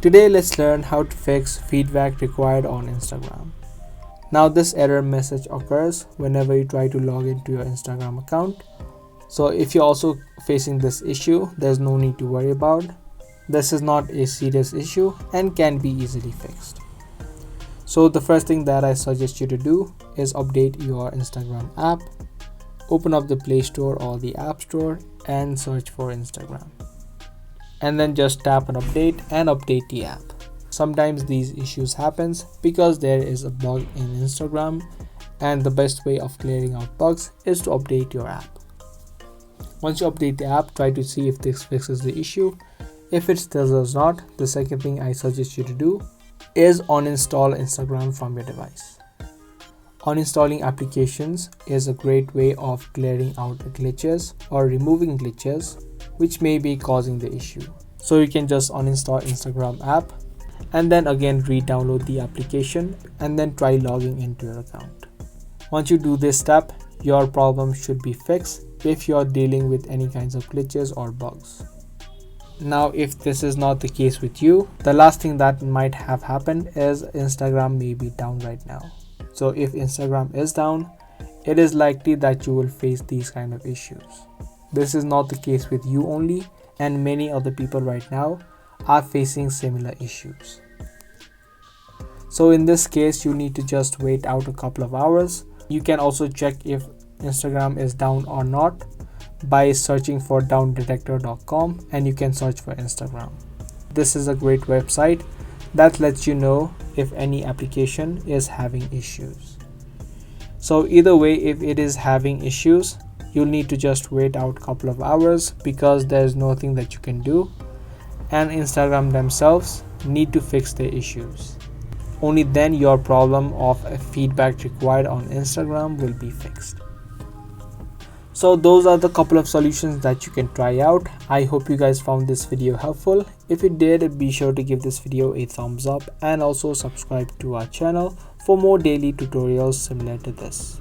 Today let's learn how to fix feedback required on Instagram. Now this error message occurs whenever you try to log into your Instagram account. So if you're also facing this issue, there's no need to worry about. This is not a serious issue and can be easily fixed. So the first thing that I suggest you to do is update your Instagram app. Open up the Play Store or the App Store and search for Instagram. And then just tap on update and update the app. Sometimes these issues happens because there is a bug in Instagram, and the best way of clearing out bugs is to update your app. Once you update the app, try to see if this fixes the issue. If it still does not, the second thing I suggest you to do is uninstall Instagram from your device. Uninstalling applications is a great way of clearing out glitches or removing glitches which may be causing the issue. So you can just uninstall Instagram app and then again re-download the application and then try logging into your account. Once you do this step, your problem should be fixed if you are dealing with any kinds of glitches or bugs. Now if this is not the case with you, the last thing that might have happened is Instagram may be down right now. So if Instagram is down, it is likely that you will face these kind of issues. This is not the case with you only, and many other people right now are facing similar issues. So in this case, you need to just wait out a couple of hours. You can also check if Instagram is down or not by searching for downdetector.com, and you can search for Instagram. This is a great website that lets you know if any application is having issues. So either way, if it is having issues, you'll need to just wait out a couple of hours because there's nothing that you can do, and Instagram themselves need to fix their issues. Only then your problem of a feedback required on Instagram will be fixed. So those are the couple of solutions that you can try out. I hope you guys found this video helpful. If you did, be sure to give this video a thumbs up and also subscribe to our channel for more daily tutorials similar to this.